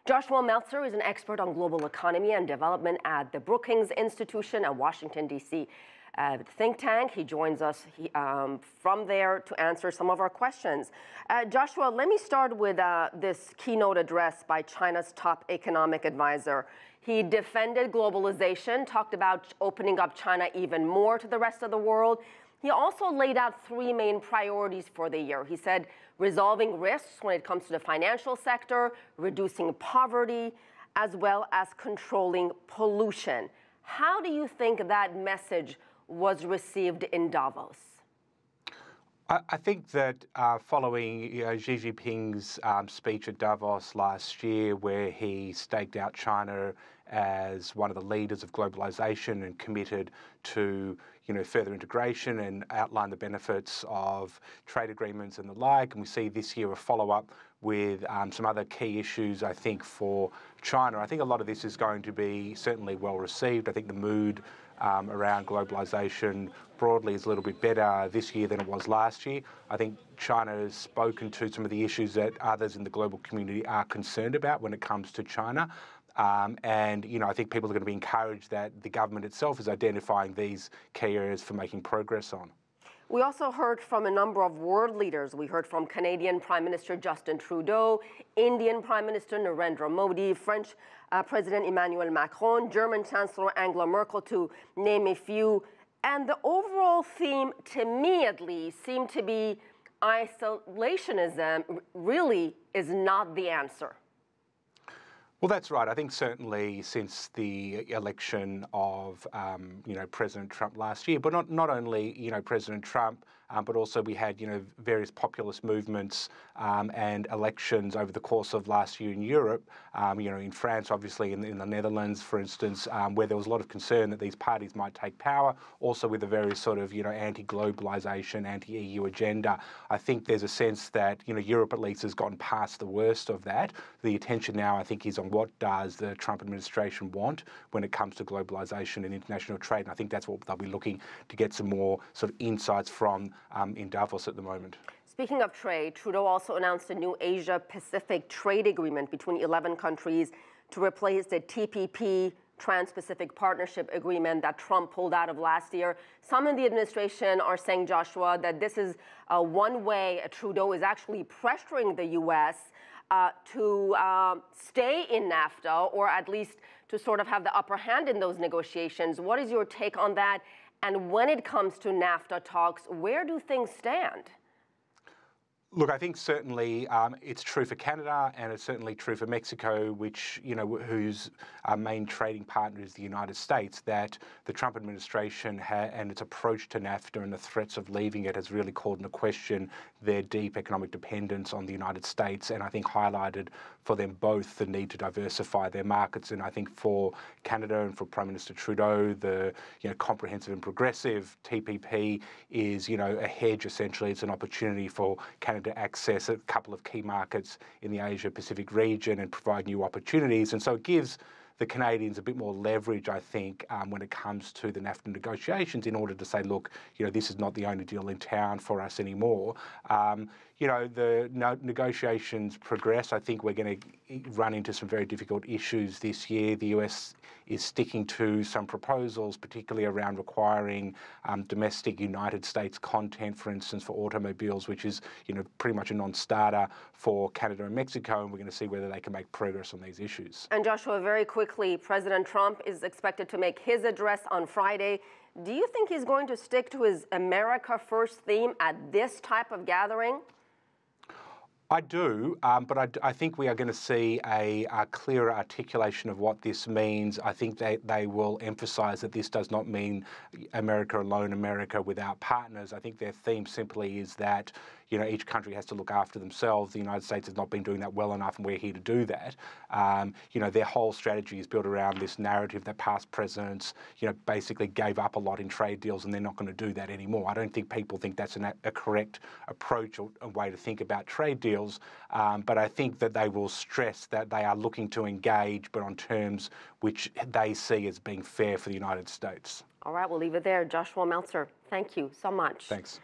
Joshua Meltzer is an expert on global economy and development at the Brookings Institution at Washington, D.C. Think tank. He joins us from there to answer some of our questions. Joshua, let me start with this keynote address by China's top economic advisor. He defended globalization, talked about opening up China even more to the rest of the world. He also laid out three main priorities for the year. He said resolving risks when it comes to the financial sector, reducing poverty, as well as controlling pollution. How do you think that message was received in Davos? I think that following Xi Jinping's speech at Davos last year, where he staked out China as one of the leaders of globalization and committed to further integration and outlined the benefits of trade agreements and the like, and we see this year a follow-up with some other key issues, I think, for China. I think a lot of this is going to be certainly well received. I think the mood around globalization broadly is a little bit better this year than it was last year. I think China has spoken to some of the issues that others in the global community are concerned about when it comes to China. And I think people are going to be encouraged that the government itself is identifying these key areas for making progress on. We also heard from a number of world leaders. We heard from Canadian Prime Minister Justin Trudeau, Indian Prime Minister Narendra Modi, French President Emmanuel Macron, German Chancellor Angela Merkel, to name a few. And the overall theme, to me at least, seemed to be isolationism really is not the answer. Well, that's right. I think certainly since the election of President Trump last year, but not only President Trump, but also we had various populist movements and elections over the course of last year in Europe. In France, obviously, in the Netherlands, for instance, where there was a lot of concern that these parties might take power. Also, with a very sort of anti-globalization, anti-EU agenda. I think there's a sense that Europe at least has gotten past the worst of that. The attention now, I think, is on what does the Trump administration want when it comes to globalization and international trade. And I think that's what they'll be looking to get some more sort of insights from in Davos at the moment. Speaking of trade, Trudeau also announced a new Asia-Pacific trade agreement between 11 countries to replace the TPP, Trans-Pacific Partnership Agreement, that Trump pulled out of last year. Some in the administration are saying, Joshua, that this is one way Trudeau is actually pressuring the U.S. To stay in NAFTA, or at least to sort of have the upper hand in those negotiations. What is your take on that? And when it comes to NAFTA talks, where do things stand? Look, I think certainly it's true for Canada, and it's certainly true for Mexico, which, whose main trading partner is the United States, that the Trump administration and its approach to NAFTA and the threats of leaving it has really called into question their deep economic dependence on the United States, and I think highlighted for them both the need to diversify their markets. And I think for Canada and for Prime Minister Trudeau, the comprehensive and progressive TPP is a hedge. Essentially, it's an opportunity for Canada to access a couple of key markets in the Asia-Pacific region and provide new opportunities. And so it gives the Canadians a bit more leverage, I think, when it comes to the NAFTA negotiations, in order to say, look, this is not the only deal in town for us anymore. The negotiations progress. I think we're going to run into some very difficult issues this year. The US is sticking to some proposals, particularly around requiring domestic United States content, for instance, for automobiles, which is, pretty much a non-starter for Canada and Mexico, and we're going to see whether they can make progress on these issues. And Joshua, very quickly, President Trump is expected to make his address on Friday. Do you think he's going to stick to his America First theme at this type of gathering? I do, but I think we are going to see a clearer articulation of what this means. I think they will emphasise that this does not mean America alone, America without partners. I think their theme simply is that each country has to look after themselves. The United States has not been doing that well enough, and we're here to do that. Their whole strategy is built around this narrative that past presidents, basically gave up a lot in trade deals, and they're not going to do that anymore. I don't think people think that's a correct approach or a way to think about trade deals, but I think that they will stress that they are looking to engage, but on terms which they see as being fair for the United States. All right, we'll leave it there. Joshua Meltzer, thank you so much. Thanks.